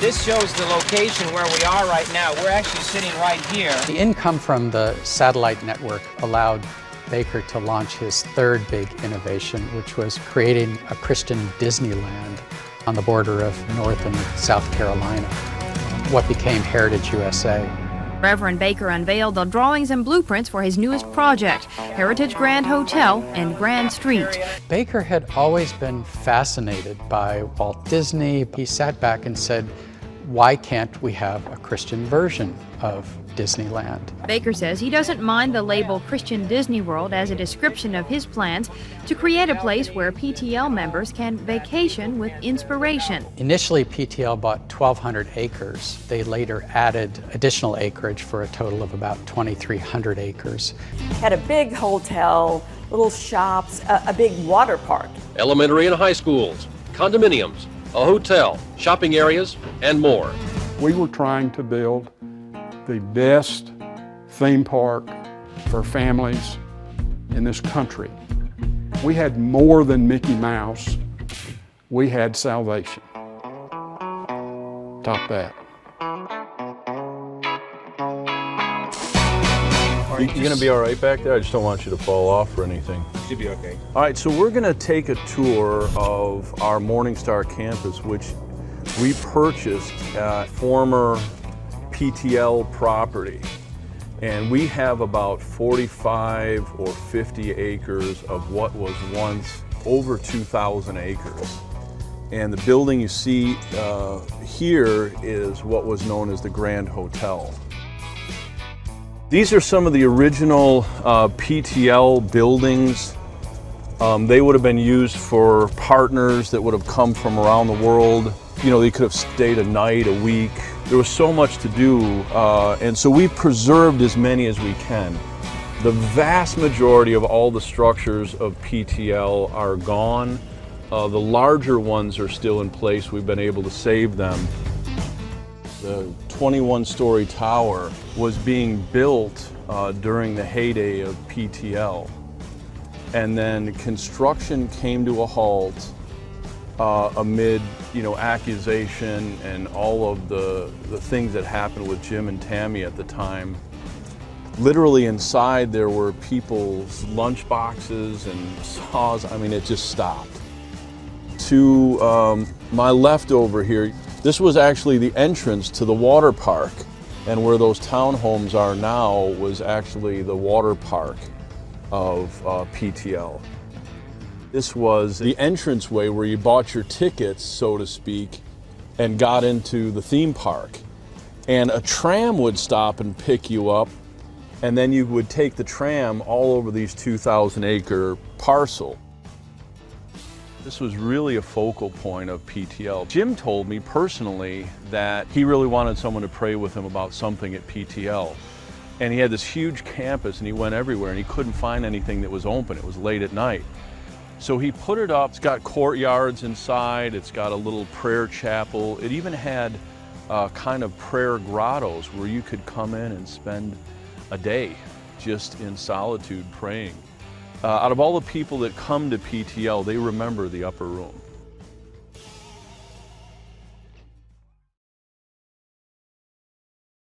This shows the location where we are right now. We're actually sitting right here. The income from the satellite network allowed Bakker to launch his third big innovation, which was creating a Christian Disneyland on the border of North and South Carolina, what became Heritage USA. Reverend Bakker unveiled the drawings and blueprints for his newest project, Heritage Grand Hotel and Grand Street. Bakker had always been fascinated by Walt Disney. He sat back and said, why can't we have a Christian version of Disneyland? Bakker says he doesn't mind the label Christian Disney World as a description of his plans to create a place where PTL members can vacation with inspiration. Initially, PTL bought 1,200 acres. They later added additional acreage for a total of about 2,300 acres. Had a big hotel, little shops, a big water park. Elementary and high schools, condominiums, a hotel, shopping areas, and more. We were trying to build the best theme park for families in this country. We had more than Mickey Mouse. We had salvation. Top that. You gonna be all right back there? I just don't want you to fall off or anything. Should be okay. All right, so we're gonna take a tour of our Morningstar Campus, which we purchased at former PTL property. And we have about 45 or 50 acres of what was once over 2,000 acres. And the building you see here is what was known as the Grand Hotel. These are some of the original PTL buildings. They would have been used for partners that would have come from around the world. You know, they could have stayed a night, a week. There was so much to do, and so we preserved as many as we can. The vast majority of all the structures of PTL are gone. The larger ones are still in place. We've been able to save them. The 21-story tower was being built during the heyday of PTL. And then construction came to a halt amid, accusation and all of the things that happened with Jim and Tammy at the time. Literally inside there were people's lunch boxes and saws. I mean, it just stopped. To my left over here, this was actually the entrance to the water park, and where those townhomes are now was actually the water park of PTL. This was the entranceway where you bought your tickets, so to speak, and got into the theme park. And a tram would stop and pick you up, and then you would take the tram all over these 2,000-acre parcel. This was really a focal point of PTL. Jim told me personally that he really wanted someone to pray with him about something at PTL. And he had this huge campus and he went everywhere and he couldn't find anything that was open. It was late at night. So he put it up. It's got courtyards inside. It's got a little prayer chapel. It even had kind of prayer grottos where you could come in and spend a day just in solitude praying. Out of all the people that come to PTL, they remember the upper room.